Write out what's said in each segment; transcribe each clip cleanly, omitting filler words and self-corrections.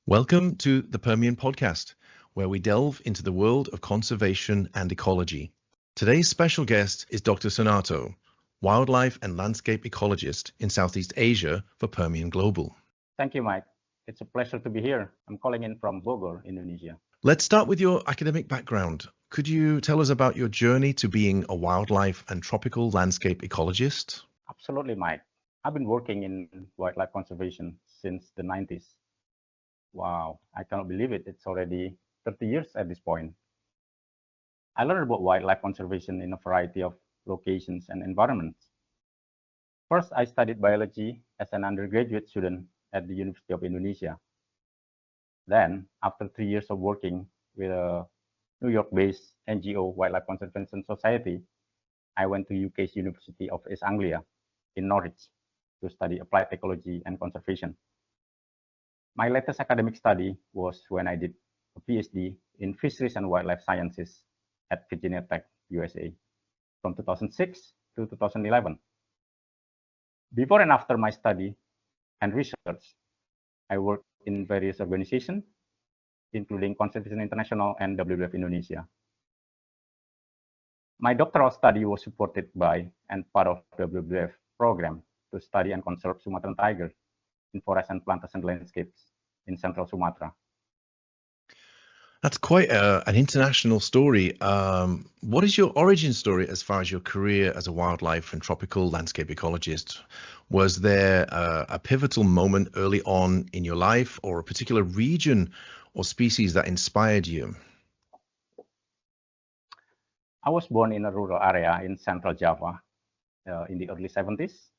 Welcome to the Permian podcast, where we delve into the world of conservation and ecology. Today's special guest is Dr. Sunarto, wildlife and landscape ecologist in Southeast Asia for Permian Global. Thank you, Mike. It's a pleasure to be here. I'm calling in from Bogor, Indonesia. Let's start with your academic background. Could you tell us about your journey to being a wildlife and tropical landscape ecologist? Absolutely, Mike. I've been working in wildlife conservation since the 90s. Wow, I cannot believe it. It's already 30 years at this point. I learned about wildlife conservation in a variety of locations and environments. First, I studied biology as an undergraduate student at the University of Indonesia. Then, after 3 years of working with a New York-based NGO, Wildlife Conservation Society, I went to UK's University of East Anglia in Norwich to study applied ecology and conservation. My latest academic study was when I did a PhD in fisheries and wildlife sciences at Virginia Tech, USA, from 2006 to 2011. Before and after my study and research, I worked in various organizations, including Conservation International and WWF Indonesia. My doctoral study was supported by and part of the WWF program to study and conserve Sumatran tiger in forests and plantation landscapes in central Sumatra. That's quite an international story. What is your origin story as far as your career as a wildlife and tropical landscape ecologist? Was there a pivotal moment early on in your life or a particular region or species that inspired you? I was born in a rural area in central Java in the early 70s.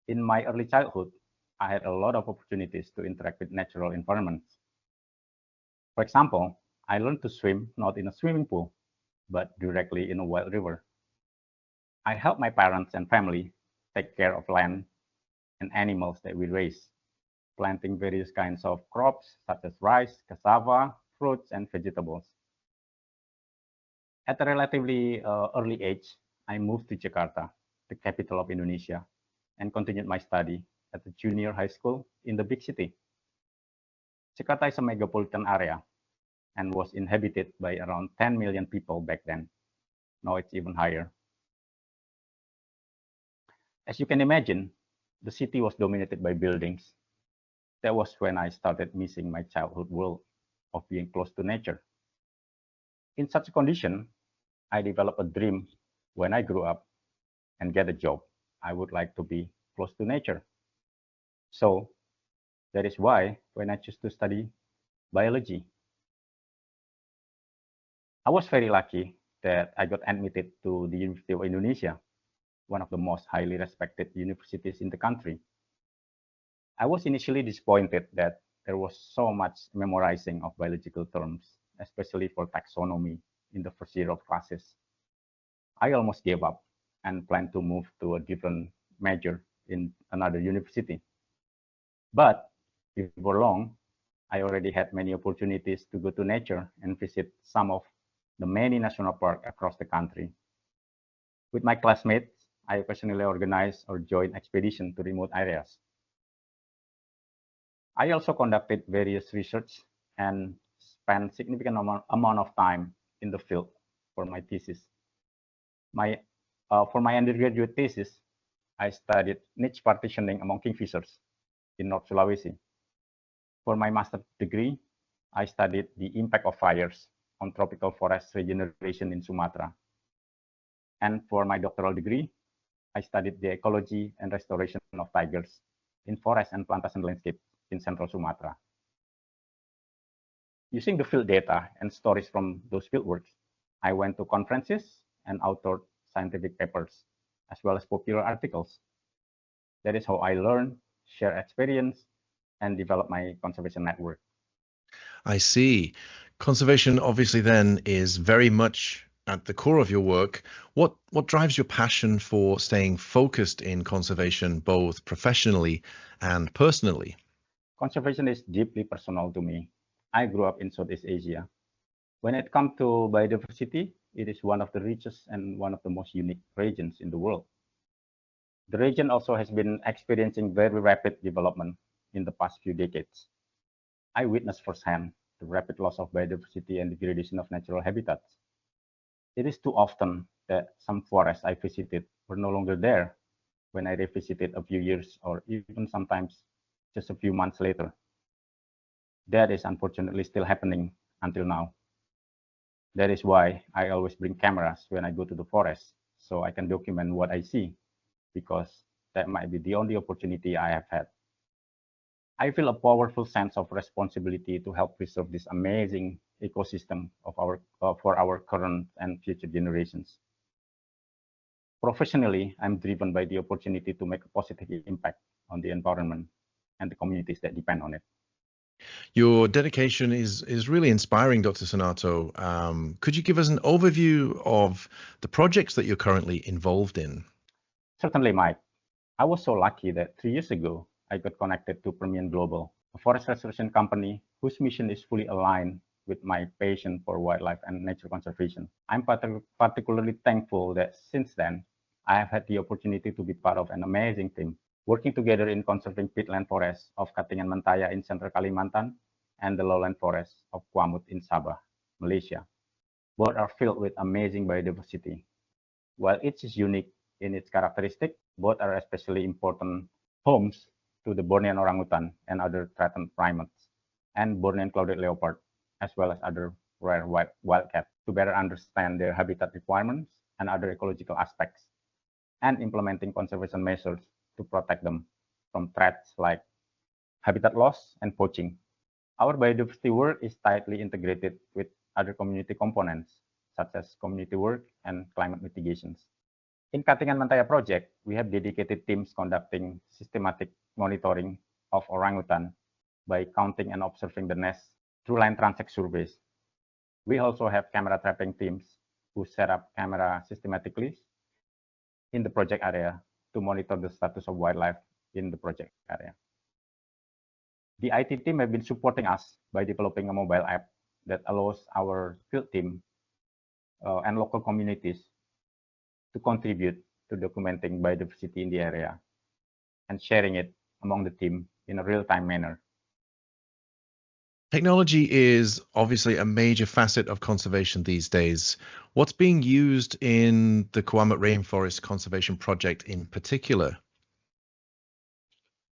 In my early childhood, I had a lot of opportunities to interact with natural environments. For example, I learned to swim not in a swimming pool, but directly in a wild river. I helped my parents and family take care of land and animals that we raise, planting various kinds of crops such as rice, cassava, fruits, and vegetables. At a relatively early age, I moved to Jakarta, the capital of Indonesia, and continued my study at the junior high school in the big city. Jakarta is a metropolitan area and was inhabited by around 10 million people back then. Now it's even higher. As you can imagine, the city was dominated by buildings. That was when I started missing my childhood world of being close to nature. In such a condition, I developed a dream when I grew up and get a job. I would like to be close to nature. So that is why when I chose to study biology, I was very lucky that I got admitted to the University of Indonesia, one of the most highly respected universities in the country. I was initially disappointed that there was so much memorizing of biological terms, especially for taxonomy in the first year of classes. I almost gave up and planned to move to a different major in another university. But before long, I already had many opportunities to go to nature and visit some of the many national parks across the country. With my classmates, I occasionally organize or join expeditions to remote areas. I also conducted various research and spent significant amount of time in the field for my thesis. For my undergraduate thesis, I studied niche partitioning among kingfishers in North Sulawesi. For my master's degree, I studied the impact of fires on tropical forest regeneration in Sumatra. And for my doctoral degree, I studied the ecology and restoration of tigers in forest and plantation landscape in central Sumatra. Using the field data and stories from those fieldworks, I went to conferences and authored scientific papers, as well as popular articles. That is how I learned, share experience, and develop my conservation network. I see. Conservation obviously then is very much at the core of your work. What drives your passion for staying focused in conservation, both professionally and personally? Conservation is deeply personal to me. I grew up in Southeast Asia. When it comes to biodiversity, it is one of the richest and one of the most unique regions in the world. The region also has been experiencing very rapid development in the past few decades. I witnessed firsthand the rapid loss of biodiversity and degradation of natural habitats. It is too often that some forests I visited were no longer there when I revisited a few years or even sometimes just a few months later. That is unfortunately still happening until now. That is why I always bring cameras when I go to the forest so I can document what I see because that might be the only opportunity I have had. I feel a powerful sense of responsibility to help preserve this amazing ecosystem for our current and future generations. Professionally, I'm driven by the opportunity to make a positive impact on the environment and the communities that depend on it. Your dedication is really inspiring, Dr. Sunarto. Could you give us an overview of the projects that you're currently involved in? Certainly, Mike. I was so lucky that 3 years ago, I got connected to Permian Global, a forest restoration company whose mission is fully aligned with my passion for wildlife and nature conservation. I'm particularly thankful that since then, I have had the opportunity to be part of an amazing team, working together in conserving peatland forests of Katingan Mentaya in central Kalimantan and the lowland forests of Kuamut in Sabah, Malaysia. Both are filled with amazing biodiversity. While each is unique in its characteristic, both are especially important homes to the Bornean orangutan and other threatened primates, and Bornean clouded leopard, as well as other rare wildcats, to better understand their habitat requirements and other ecological aspects, and implementing conservation measures to protect them from threats like habitat loss and poaching. Our biodiversity work is tightly integrated with other community components, such as community work and climate mitigations. In Katingan Mentaya Project, we have dedicated teams conducting systematic monitoring of orangutan by counting and observing the nests through line transect surveys. We also have camera trapping teams who set up camera systematically in the project area to monitor the status of wildlife in the project area. The IT team have been supporting us by developing a mobile app that allows our field team and local communities to contribute to documenting biodiversity in the area and sharing it among the team in a real-time manner. Technology is obviously a major facet of conservation these days. What's being used in the Kuamut Rainforest Conservation Project in particular?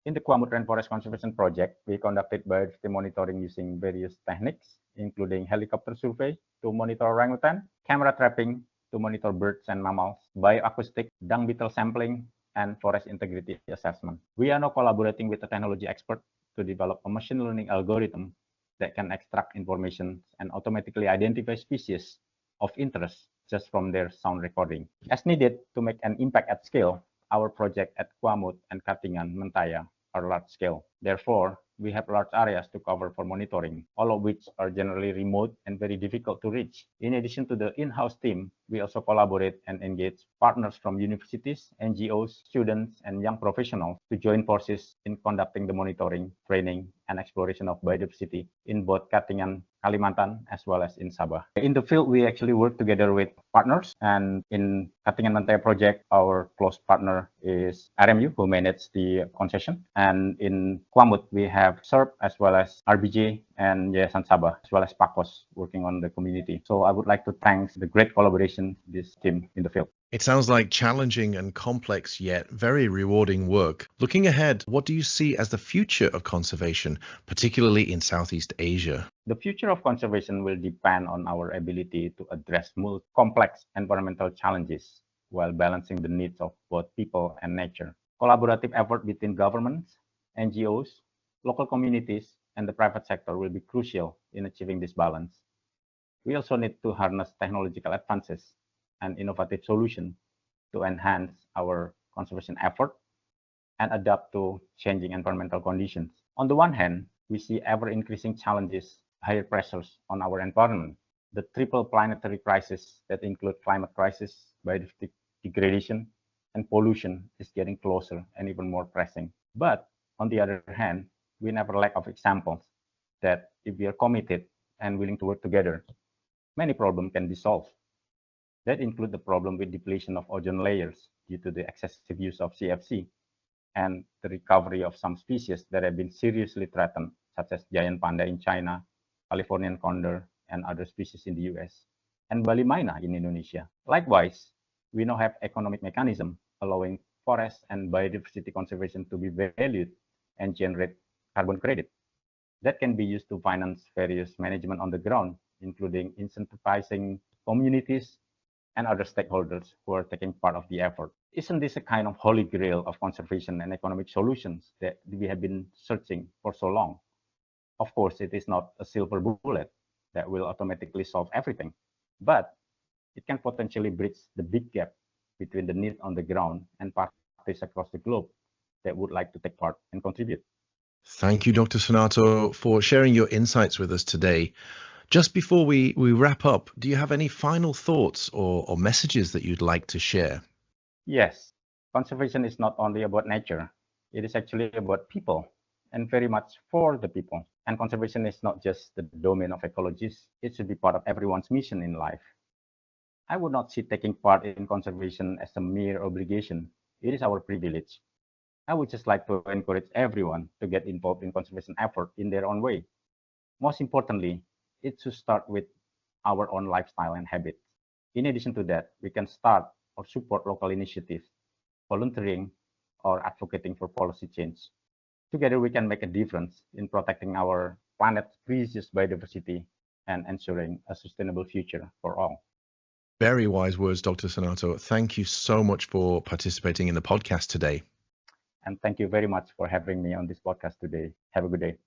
In the Kuamut Rainforest Conservation Project, we conducted biodiversity monitoring using various techniques, including helicopter survey to monitor orangutan, camera trapping to monitor birds and mammals, bioacoustic, dung beetle sampling, and forest integrity assessment. We are now collaborating with a technology expert to develop a machine learning algorithm that can extract information and automatically identify species of interest just from their sound recording. As needed to make an impact at scale, our project at Kuamut and Katingan Mentaya are large scale. Therefore, we have large areas to cover for monitoring, all of which are generally remote and very difficult to reach. In addition to the in-house team, we also collaborate and engage partners from universities, NGOs, students, and young professionals to join forces in conducting the monitoring, training, and exploration of biodiversity in both Katingan, Kalimantan, as well as in Sabah. In the field, we actually work together with partners, and in Katingan Mentaya Project, our close partner is RMU, who manages the concession. And in Kuamut, we have SERP as well as RBJ and Yayasan Sabah, as well as PAKOS working on the community. So I would like to thank the great collaboration this team in the field. It sounds like challenging and complex yet very rewarding work. Looking ahead, what do you see as the future of conservation, particularly in Southeast Asia? The future of conservation will depend on our ability to address complex environmental challenges while balancing the needs of both people and nature. Collaborative effort between governments, NGOs, local communities, and the private sector will be crucial in achieving this balance. We also need to harness technological advances and innovative solutions to enhance our conservation effort and adapt to changing environmental conditions. On the one hand, we see ever-increasing challenges, higher pressures on our environment. The triple planetary crisis that include climate crisis, biodiversity degradation, and pollution is getting closer and even more pressing. But on the other hand, we never lack of examples that if we are committed and willing to work together, many problems can be solved. That include the problem with depletion of ozone layers due to the excessive use of CFC, and the recovery of some species that have been seriously threatened, such as giant panda in China, Californian condor, and other species in the US, and Bali myna in Indonesia. Likewise, we now have economic mechanism allowing forest and biodiversity conservation to be valued and generate carbon credit that can be used to finance various management on the ground, including incentivizing communities and other stakeholders who are taking part of the effort. Isn't this a kind of holy grail of conservation and economic solutions that we have been searching for so long? Of course, it is not a silver bullet that will automatically solve everything, but it can potentially bridge the big gap between the need on the ground and parties across the globe that would like to take part and contribute. Thank you, Dr. Sunarto, for sharing your insights with us today. Just before we wrap up, do you have any final thoughts or messages that you'd like to share? Yes, conservation is not only about nature, it is actually about people and very much for the people. And conservation is not just the domain of ecologists, it should be part of everyone's mission in life. I would not see taking part in conservation as a mere obligation. It is our privilege. I would just like to encourage everyone to get involved in conservation effort in their own way. Most importantly, it should start with our own lifestyle and habits. In addition to that, we can start or support local initiatives, volunteering, or advocating for policy change. Together, we can make a difference in protecting our planet's precious biodiversity and ensuring a sustainable future for all. Very wise words, Dr. Sunarto. Thank you so much for participating in the podcast today. And thank you very much for having me on this podcast today. Have a good day.